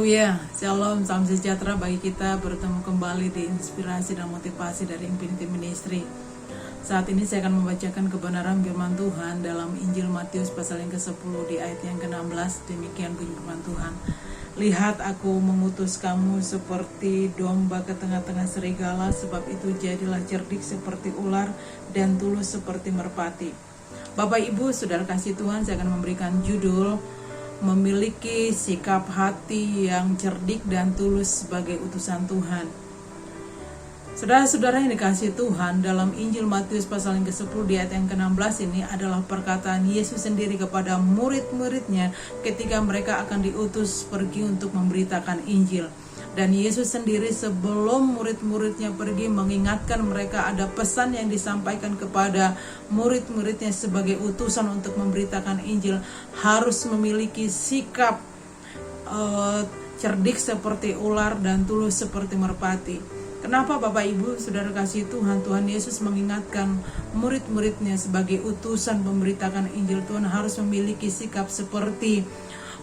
Haleluya, Shalom, salam sejahtera bagi kita bertemu kembali di inspirasi dan motivasi dari Infinity Ministry. Saat ini saya akan membacakan kebenaran firman Tuhan dalam Injil Matius pasal yang ke-10 di ayat yang ke-16. Demikian bunyi firman Tuhan. Lihat, aku mengutus kamu seperti domba ke tengah-tengah serigala, sebab itu jadilah cerdik seperti ular dan tulus seperti merpati. Bapak Ibu, saudara kasih Tuhan, saya akan memberikan judul memiliki sikap hati yang cerdik dan tulus sebagai utusan Tuhan. Saudara-saudara yang dikasihi Tuhan, dalam Injil Matius pasal yang ke-10 di ayat yang ke-16 ini adalah perkataan Yesus sendiri kepada murid-muridnya ketika mereka akan diutus pergi untuk memberitakan Injil. Dan Yesus sendiri sebelum murid-muridnya pergi mengingatkan mereka ada pesan yang disampaikan kepada murid-muridnya sebagai utusan untuk memberitakan Injil, harus memiliki sikap cerdik seperti ular dan tulus seperti merpati. Kenapa Bapak Ibu Saudara kasih Tuhan, Tuhan Yesus mengingatkan murid-muridnya sebagai utusan memberitakan Injil, Tuhan harus memiliki sikap seperti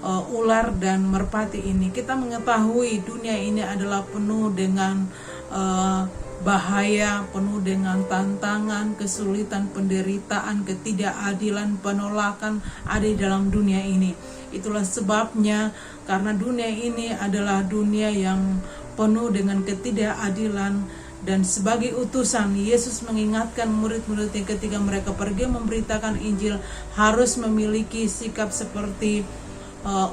ular dan merpati ini. Kita mengetahui dunia ini adalah penuh dengan bahaya, penuh dengan tantangan, kesulitan, penderitaan, ketidakadilan, penolakan ada di dalam dunia ini. Itulah sebabnya karena dunia ini adalah dunia yang penuh dengan ketidakadilan, dan sebagai utusan Yesus mengingatkan murid-muridnya ketika mereka pergi memberitakan Injil harus memiliki sikap seperti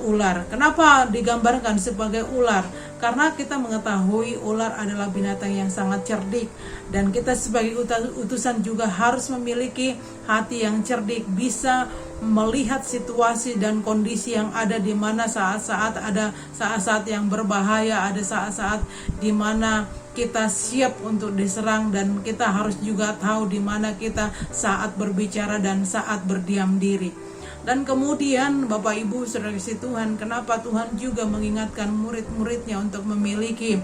ular. Kenapa digambarkan sebagai ular? Karena kita mengetahui ular adalah binatang yang sangat cerdik, dan kita sebagai utusan juga harus memiliki hati yang cerdik, bisa melihat situasi dan kondisi yang ada di mana saat-saat ada saat-saat yang berbahaya, ada saat-saat di mana kita siap untuk diserang, dan kita harus juga tahu di mana kita saat berbicara dan saat berdiam diri. Dan kemudian Bapak Ibu Saudara kasih Tuhan, kenapa Tuhan juga mengingatkan murid-muridnya untuk memiliki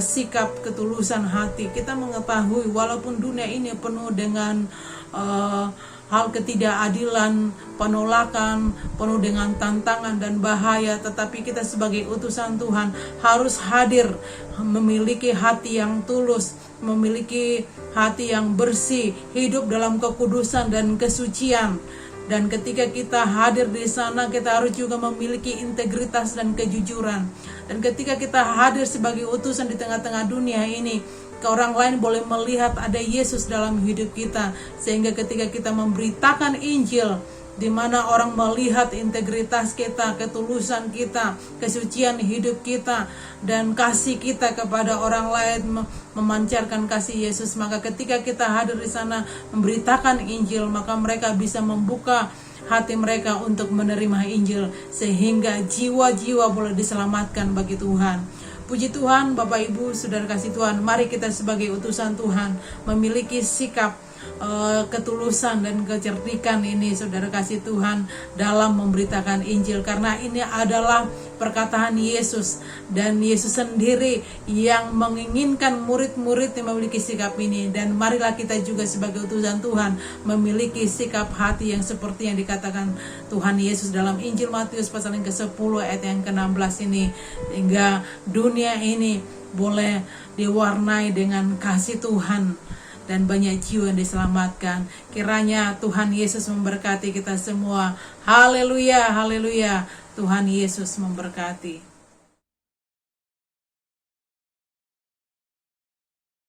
sikap ketulusan hati? Kita mengetahui walaupun dunia ini penuh dengan hal ketidakadilan, penolakan, penuh dengan tantangan dan bahaya, tetapi kita sebagai utusan Tuhan harus hadir, memiliki hati yang tulus, memiliki hati yang bersih, hidup dalam kekudusan dan kesucian. Dan ketika kita hadir di sana, kita harus juga memiliki integritas dan kejujuran. Dan ketika kita hadir sebagai utusan di tengah-tengah dunia ini, orang lain boleh melihat ada Yesus dalam hidup kita. Sehingga ketika kita memberitakan Injil, di mana orang melihat integritas kita, ketulusan kita, kesucian hidup kita, dan kasih kita kepada orang lain, memancarkan kasih Yesus, maka ketika kita hadir di sana memberitakan Injil, maka mereka bisa membuka hati mereka untuk menerima Injil, sehingga jiwa-jiwa boleh diselamatkan bagi Tuhan. Puji Tuhan, Bapak Ibu Saudara kasih Tuhan, mari kita sebagai utusan Tuhan memiliki sikap ketulusan dan kecerdikan ini, saudara kasih Tuhan, dalam memberitakan Injil, karena ini adalah perkataan Yesus, dan Yesus sendiri yang menginginkan murid-murid yang memiliki sikap ini. Dan marilah kita juga sebagai utusan Tuhan memiliki sikap hati yang seperti yang dikatakan Tuhan Yesus dalam Injil Matius pasal yang ke-10 ayat yang ke-16 ini, sehingga dunia ini boleh diwarnai dengan kasih Tuhan dan banyak jiwa yang diselamatkan. Kiranya Tuhan Yesus memberkati kita semua. Haleluya, haleluya. Tuhan Yesus memberkati.